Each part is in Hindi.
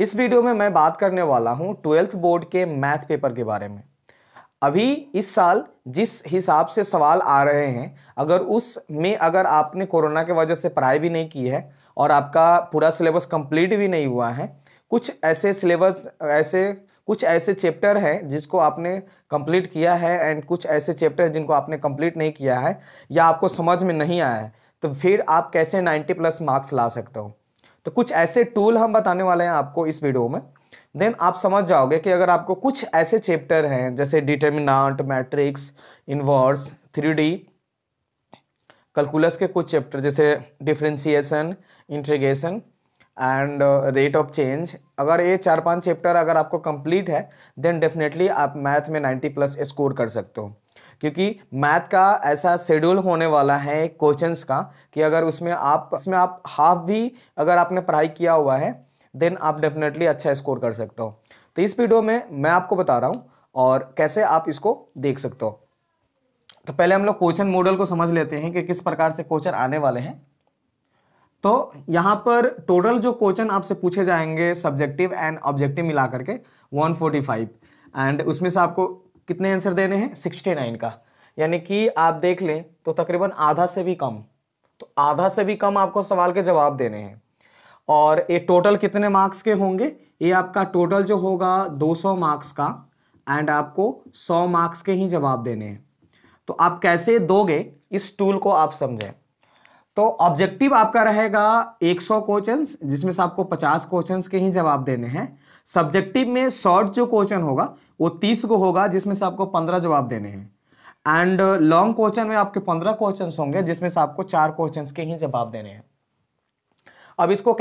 इस वीडियो में मैं बात करने वाला हूं 12th बोर्ड के मैथ पेपर के बारे में। अभी इस साल जिस हिसाब से सवाल आ रहे हैं, अगर आपने कोरोना की वजह से पढ़ाई भी नहीं की है और आपका पूरा सिलेबस कंप्लीट भी नहीं हुआ है, कुछ ऐसे चैप्टर हैं जिसको आपने कंप्लीट किया है एंड कुछ ऐसे चैप्टर जिनको आपने कंप्लीट नहीं किया है या आपको समझ में नहीं आया है, तो फिर आप कैसे 90+ मार्क्स ला सकते हो। तो कुछ ऐसे टूल हम बताने वाले हैं आपको इस वीडियो में। देन आप समझ जाओगे कि अगर आपको कुछ ऐसे चैप्टर हैं जैसे determinant, matrix, inverse, 3D, calculus के कुछ चैप्टर जैसे differentiation, integration and rate of change, अगर ये 4-5 चैप्टर अगर आपको कंप्लीट है देन डेफिनेटली आप मैथ में 90+ स्कोर कर सकते हो। क्योंकि मैथ का ऐसा शेड्यूल होने वाला है क्वेश्चंस का कि अगर उसमें आप हाफ भी अगर आपने पढ़ाई किया हुआ है देन आप डेफिनेटली अच्छा स्कोर कर सकते हो। तो इस वीडियो में मैं आपको बता रहा हूँ और कैसे आप इसको देख सकते हो। तो पहले हम लोग क्वेश्चन मॉडल को समझ लेते हैं कि किस प्रकार से क्वेश्चन आने वाले हैं। तो यहाँ पर टोटल जो क्वेश्चन आपसे पूछे जाएंगे सब्जेक्टिव एंड ऑब्जेक्टिव मिला करके 145, एंड उसमें से आपको कितने आंसर देने हैं 69 का, यानी कि आप देख लें तो तकरीबन आधा से भी कम, तो आधा से भी कम आपको सवाल के जवाब देने हैं। और ये टोटल कितने मार्क्स के होंगे, ये आपका टोटल जो होगा 200 मार्क्स का एंड आपको 100 मार्क्स के ही जवाब देने हैं। तो आप कैसे दोगे इस टूल को आप समझें। तो ऑब्जेक्टिव आपका रहेगा 100 क्वेश्चंस जिसमें से आपको 50 क्वेश्चंस के ही जवाब देने हैं। सब्जेक्टिव में शॉर्ट जो क्वेश्चन होगा वो 30 को होगा जिसमें से आपको 15 जवाब देने हैं। एंड लॉन्ग क्वेश्चन में आपके 15 क्वेश्चंस होंगे जिसमें से आपको 4 क्वेश्चंस के ही जवाब देने हैं। अब इसको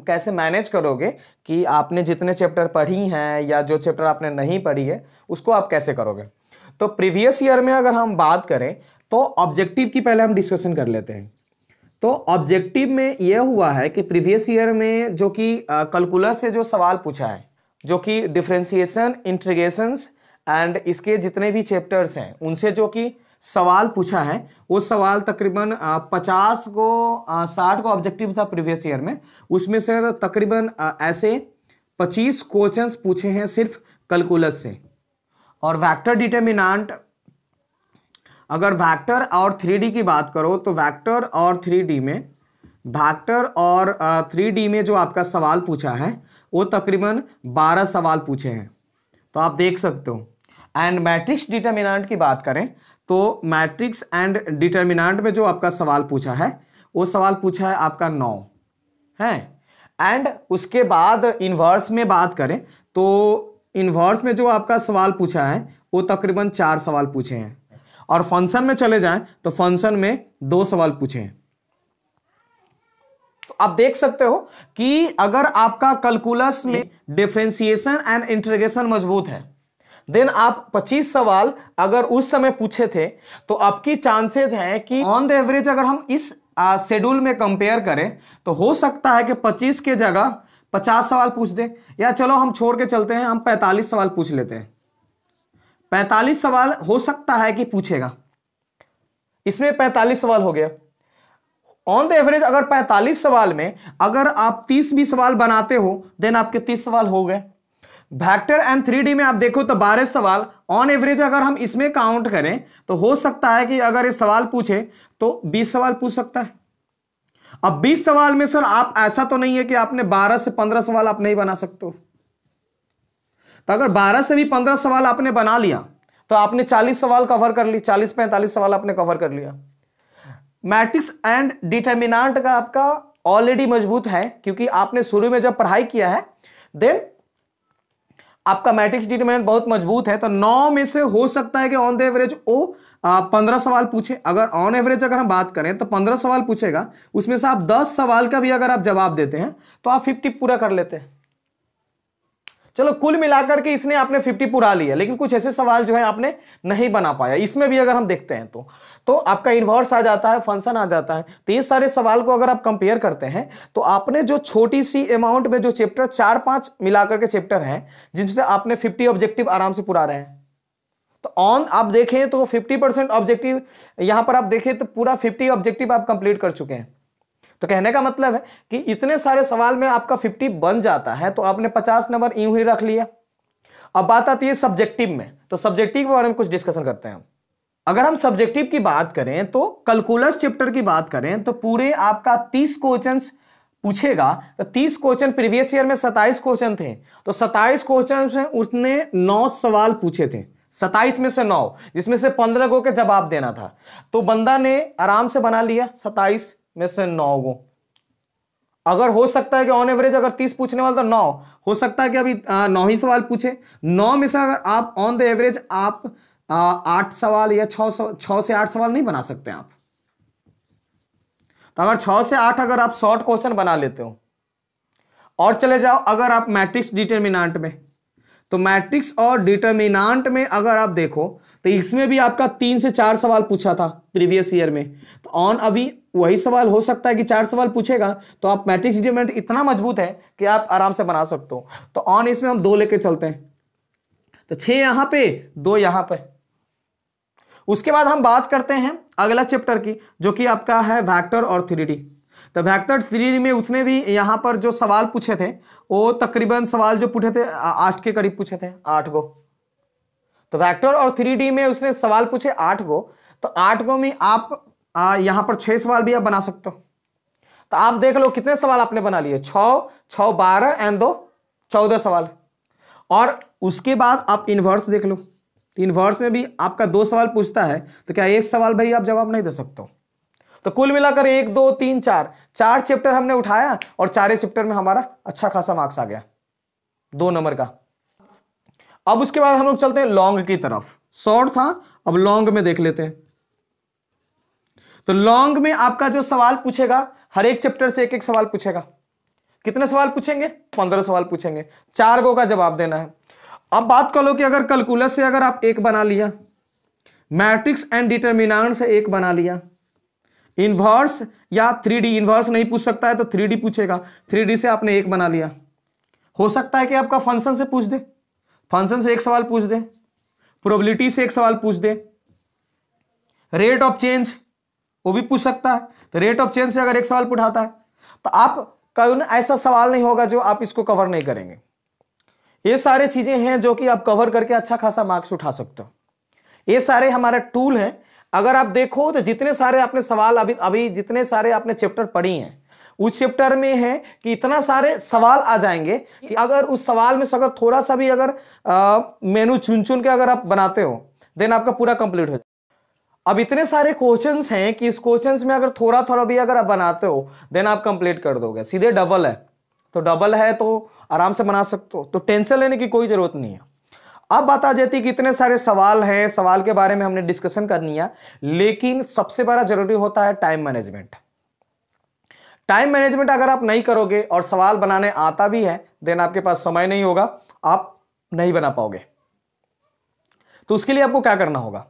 कैसे मैनेज करोगे कि आपने जितने चैप्टर पढ़ी हैं या जो चैप्टर आपने नहीं पढ़ी है उसको आप कैसे करोगे। तो प्रीवियस ईयर में अगर हम बात करें तो ऑब्जेक्टिव की पहले हम डिस्कशन कर लेते हैं। तो ऑब्जेक्टिव में यह हुआ है कि प्रीवियस ईयर में जो कि कैलकुलस से जो सवाल पूछा है, जो कि डिफरेंशिएशन, इंटीग्रेशंस एंड इसके जितने भी चैप्टर्स हैं उनसे जो कि सवाल पूछा है, वो सवाल तकरीबन 50 को 60 का ऑब्जेक्टिव था प्रीवियस ईयर में, उसमें से तकरीबन ऐसे 25 क्वेश्चंस पूछे हैं सिर्फ कैलकुलस से। और वेक्टर डिटर्मिनेंट, अगर वेक्टर और 3D की बात करो तो वेक्टर और 3D में जो आपका सवाल पूछा है वो तकरीबन 12 सवाल पूछे हैं, तो आप देख सकते हो। एंड मैट्रिक्स डिटर्मिनेंट की बात करें तो मैट्रिक्स एंड डिटर्मिनेंट में जो आपका सवाल पूछा है वो सवाल पूछा है आपका 9 है। एंड उसके बाद इन्वर्स में बात करें तो इन्वर्स में जो आपका सवाल पूछा है वो तकरीबन 4 सवाल पूछे हैं। और फंक्शन में चले जाएं तो फंक्शन में 2 सवाल पूछे हैं। तो आप देख सकते हो कि अगर आपका कैलकुलस में डिफरेंशिएशन एंड इंटीग्रेशन मजबूत है देन आप 25 सवाल अगर उस समय पूछे थे तो आपकी चांसेस हैं कि ऑन द एवरेज अगर हम इस शेड्यूल में कंपेयर करें तो हो सकता है कि 25 के जगह 50 सवाल पूछ दे, या चलो हम छोड़ के चलते हैं, हम 45 सवाल पूछ लेते हैं। 45 सवाल हो सकता है कि पूछेगा, इसमें 45 सवाल हो गया। ऑन द एवरेज अगर 45 सवाल में अगर आप 30 भी सवाल बनाते हो देन आपके 30 सवाल हो गए। वेक्टर एंड 3D में आप देखो तो 12 सवाल ऑन एवरेज अगर हम इसमें काउंट करें तो हो सकता है कि अगर ये सवाल पूछे तो 20 सवाल पूछ सकता है। अब 20 सवाल में सर आप ऐसा तो नहीं है कि आपने 12 से 15 सवाल आप नहीं बना सकते हो। तो अगर 12 से भी 15 सवाल आपने बना लिया तो आपने 40 सवाल कवर कर ली, 40-45 सवाल आपने कवर कर लिया। मैट्रिक्स एंड डिटर्मिनेंट का आपका ऑलरेडी मजबूत है क्योंकि आपने शुरू में जब पढ़ाई किया है देन आपका मैट्रिक्स डिटर्मिनेंट बहुत मजबूत है। तो 9 में से हो सकता है कि ऑन द एवरेज वो 15 सवाल पूछे। अगर ऑन एवरेज अगर हम बात करें तो 15 सवाल पूछेगा, उसमें से आप 10 सवाल का भी अगर आप जवाब देते हैं तो आप 50 पूरा कर लेते हैं। चलो कुल मिलाकर के इसने आपने 50 पूरा लिया, लेकिन कुछ ऐसे सवाल जो है आपने नहीं बना पाया। इसमें भी अगर हम देखते हैं तो आपका इन्वर्स आ जाता है, फंक्शन आ जाता है। तो ये सारे सवाल को अगर आप कंपेयर करते हैं तो आपने जो छोटी सी अमाउंट में जो चैप्टर 4-5 मिलाकर के चैप्टर हैं जिनसे आपने 50 ऑब्जेक्टिव आराम से पूरा रहे हैं। तो ऑन आप देखें तो 50% ऑब्जेक्टिव, यहां पर आप देखें तो पूरा 50 ऑब्जेक्टिव आप कंप्लीट कर चुके हैं। तो कहने का मतलब है कि इतने सारे सवाल में आपका 50 बन जाता है, तो आपने 50 नंबर यूं ही रख लिया। अब बात आती है सब्जेक्टिव में, तो सब्जेक्टिव के बारे में कुछ डिस्कशन करते हैं। अगर हम सब्जेक्टिव की बात करें तो कैलकुलस चैप्टर की बात करें तो पूरे आपका 30 क्वेश्चंस पूछेगा। तो 30 क्वेश्चन, प्रीवियस ईयर में 27 क्वेश्चन थे, तो 27 क्वेश्चन से उसने 9 सवाल पूछे थे, 27 में से 9, जिसमें से 15 गो के जवाब देना था। तो बंदा ने आराम से बना लिया 27 में से 9 गो। अगर हो सकता है कि ऑन एवरेज अगर 30 पूछने वाला तो 9 हो सकता है कि अभी 9 ही सवाल पूछे, 9 में से अगर आप ऑन द एवरेज आप 8 सवाल या 6 से 8 सवाल नहीं बना सकते आप। तो अगर 6 से 8 अगर आप शॉर्ट क्वेश्चन बना लेते हो, और चले जाओ अगर आप मैट्रिक्स डिटर्मिनेंट में, तो मैट्रिक्स और डिटर्मिनेंट में अगर आप देखो तो इसमें भी आपका 3 से 4 सवाल पूछा था प्रीवियस ईयर में। तो ऑन अभी वही सवाल हो सकता है कि 4 सवाल पूछेगा, तो आप मैट्रिक्स डिटर्मिनेंट इतना मजबूत है कि आप आराम से बना सकते हो। तो ऑन इसमें हम 2 लेके चलते हैं, तो 6 यहां पे, 2 यहां पे। उसके बाद हम बात करते हैं अगला चैप्टर की, जो कि आपका है वेक्टर और 3D। तो वेक्टर 3D में उसने भी यहां पर जो सवाल पूछे थे वो तकरीबन सवाल जो पूछे थे 8 के करीब पूछे थे, 8 गो। तो वेक्टर और 3D में उसने सवाल पूछे 8 गो। तो 8 गो में आप यहां पर 6 सवाल भी आप बना सकते हो। तो आप देख लो कितने सवाल आपने बना लिए, 6 12 एंड 2 14 सवाल। और उसके बाद आप इनवर्स देख लो, इनवर्स में भी आपका 2 सवाल पूछता है, तो क्या 1 सवाल भाई आप जवाब नहीं दे सकते हो। तो कुल मिलाकर 1 2 3 4 चैप्टर हमने उठाया, और 4 चैप्टर में हमारा अच्छा खासा मार्क्स आ गया 2 नंबर का। अब उसके बाद हम लोग चलते हैं लॉन्ग की तरफ। शॉर्ट था, अब लॉन्ग में देख लेते हैं। तो लॉन्ग में आपका जो सवाल पूछेगा, हर एक चैप्टर से 1 सवाल पूछेगा। कितने सवाल पूछेंगे? 15 सवाल पूछेंगे, 4 गो का जवाब देना है। अब बात कर लो कि अगर कैलकुलस से अगर आप 1 बना लिया, मैट्रिक्स एंड डिटर्मिनेंट से 1 बना लिया, इनवर्स या 3D, इनवर्स नहीं पूछ सकता है तो 3D पूछेगा, 3D से आपने 1 बना लिया। हो सकता है कि आपका फंक्शन से पूछ दे, फंक्शन से 1 सवाल पूछ दे, प्रोबेबिलिटी से 1 सवाल पूछ दे, रेट ऑफ चेंज वो भी पूछ सकता है। तो रेट ऑफ चेंज से अगर 1 सवाल उठाता है, तो आप कौन ऐसा सवाल नहीं होगा जो आप इसको कवर नहीं करेंगे। ये सारे चीजें हैं जो कि आप कवर करके अच्छा खासा मार्क्स उठा सकते हो। ये सारे हमारे टूल हैं। अगर आप देखो तो जितने सारे आपने सवाल अभी जितने सारे आपने चैप्टर पढ़ी हैं, उस चैप्टर में है कि इतना सारे सवाल आ जाएंगे कि अगर उस सवाल में से अगर थोड़ा सा भी अगर मेनू चुन चुन के अगर आप बनाते हो, देन आपका पूरा कंप्लीट हो जाए। अब इतने सारे क्वेश्चंस हैं कि इस क्वेश्चंस में अगर थोड़ा थोड़ा भी अगर आप बनाते हो, देन आप कंप्लीट कर दोगे। सीधे डबल है, तो डबल है तो आराम से बना सकते हो, तो टेंशन लेने की कोई जरूरत नहीं है। अब बात आ जाती है कि इतने सारे सवाल हैं, सवाल के बारे में हमने डिस्कशन करनी है, लेकिन सबसे बड़ा जरूरी होता है टाइम मैनेजमेंट। टाइम मैनेजमेंट अगर आप नहीं करोगे और सवाल बनाने आता भी है, देन आपके पास समय नहीं होगा, आप नहीं बना पाओगे। तो उसके लिए आपको क्या करना होगा,